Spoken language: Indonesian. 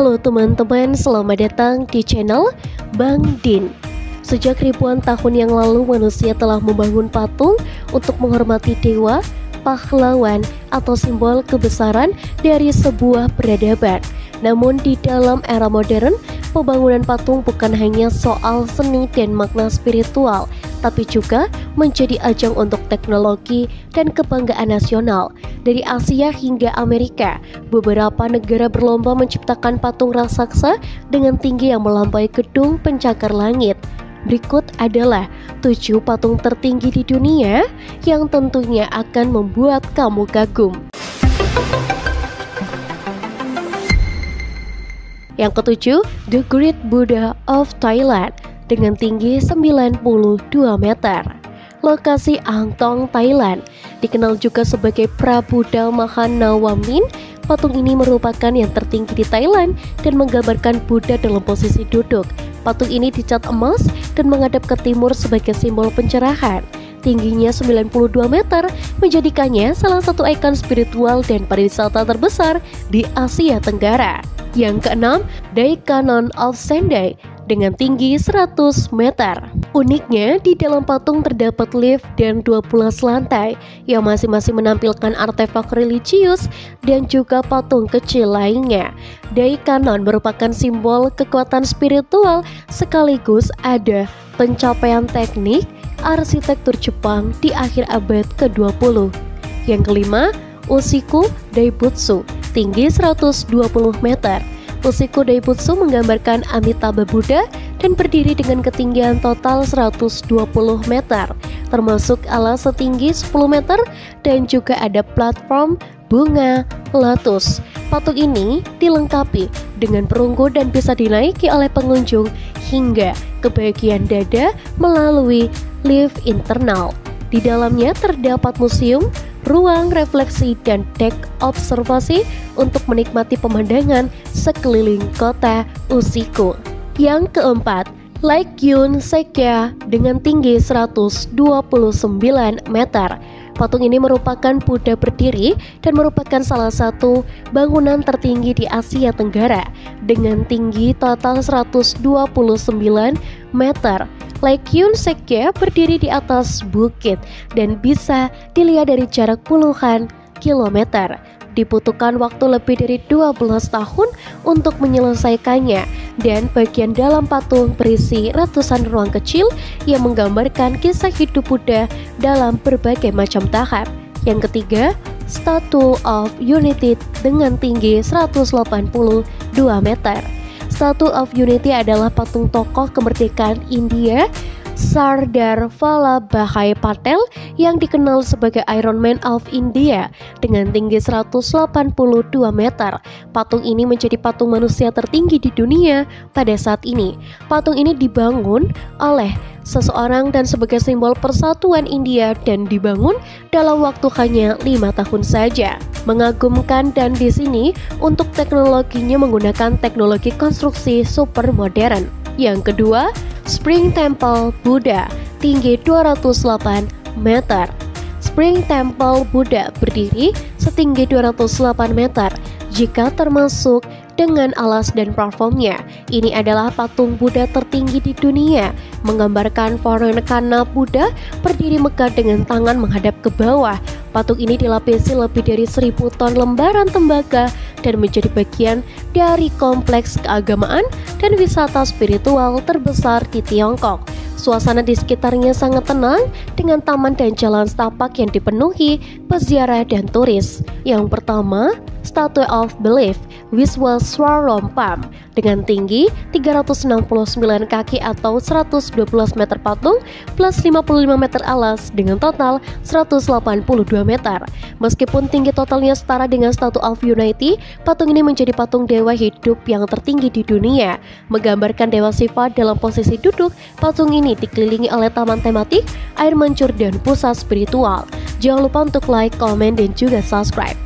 Halo teman-teman, selamat datang di channel Bang Din. Sejak ribuan tahun yang lalu manusia telah membangun patung untuk menghormati dewa, pahlawan, atau simbol kebesaran dari sebuah peradaban. Namun di dalam era modern, pembangunan patung bukan hanya soal seni dan makna spiritual, tapi juga menjadi ajang untuk teknologi dan kebanggaan nasional. Dari Asia hingga Amerika, beberapa negara berlomba menciptakan patung raksasa dengan tinggi yang melampaui gedung pencakar langit. Berikut adalah 7 patung tertinggi di dunia yang tentunya akan membuat kamu kagum. Yang ketujuh, The Great Buddha of Thailand dengan tinggi 92 meter. Lokasi Angthong, Thailand, dikenal juga sebagai Prabuddha Mahanawamin. Patung ini merupakan yang tertinggi di Thailand dan menggambarkan Buddha dalam posisi duduk. Patung ini dicat emas dan menghadap ke timur sebagai simbol pencerahan. Tingginya 92 meter menjadikannya salah satu ikon spiritual dan pariwisata terbesar di Asia Tenggara. Yang keenam, Daikanon of Sendai dengan tinggi 100 meter. Uniknya, di dalam patung terdapat lift dan 12 lantai yang masing-masing menampilkan artefak religius dan juga patung kecil lainnya. Daikanon merupakan simbol kekuatan spiritual sekaligus ada pencapaian teknik arsitektur Jepang di akhir abad ke-20. Yang kelima, Usiku Daibutsu, tinggi 120 meter. Usiku Daibutsu menggambarkan Amitabha Buddha dan berdiri dengan ketinggian total 120 meter, termasuk alas setinggi 10 meter dan juga ada platform bunga lotus. Patung ini dilengkapi dengan perunggu dan bisa dinaiki oleh pengunjung hingga ke bagian dada melalui lift internal. Di dalamnya terdapat museum, ruang refleksi, dan dek observasi untuk menikmati pemandangan sekeliling kota Usiku. Yang keempat, Laikyun Sekya dengan tinggi 129 meter. Patung ini merupakan Buddha berdiri dan merupakan salah satu bangunan tertinggi di Asia Tenggara dengan tinggi total 129 meter. Laikyun Sekya berdiri di atas bukit dan bisa dilihat dari jarak puluhan kilometer. Dibutuhkan waktu lebih dari 12 tahun untuk menyelesaikannya, dan bagian dalam patung berisi ratusan ruang kecil yang menggambarkan kisah hidup Buddha dalam berbagai macam tahap. Yang ketiga, Statue of Unity dengan tinggi 182 meter. Statue of Unity adalah patung tokoh kemerdekaan India Sardar Vallabhbhai Patel yang dikenal sebagai Iron Man of India dengan tinggi 182 meter. Patung ini menjadi patung manusia tertinggi di dunia pada saat ini. Patung ini dibangun oleh seseorang dan sebagai simbol persatuan India dan dibangun dalam waktu hanya 5 tahun saja. Mengagumkan, dan di sini untuk teknologinya menggunakan teknologi konstruksi super modern. Yang kedua, Spring Temple Buddha, tinggi 208 meter. Spring Temple Buddha berdiri setinggi 208 meter jika termasuk dengan alas dan platformnya. Ini adalah patung Buddha tertinggi di dunia, menggambarkan Vairocana Buddha berdiri megah dengan tangan menghadap ke bawah. Patung ini dilapisi lebih dari 1000 ton lembaran tembaga dan menjadi bagian dari kompleks keagamaan dan wisata spiritual terbesar di Tiongkok. Suasana di sekitarnya sangat tenang dengan taman dan jalan setapak yang dipenuhi peziarah dan turis. Yang pertama, Statue of Belief Viswaswarumpam dengan tinggi 369 kaki atau 112 meter patung plus 55 meter alas dengan total 182 meter. Meskipun tinggi totalnya setara dengan Statue of Unity, patung ini menjadi patung dewa hidup yang tertinggi di dunia. Menggambarkan dewa Shiva dalam posisi duduk, patung ini dikelilingi oleh taman tematik, air mancur, dan pusat spiritual. Jangan lupa untuk like, komen, dan juga subscribe.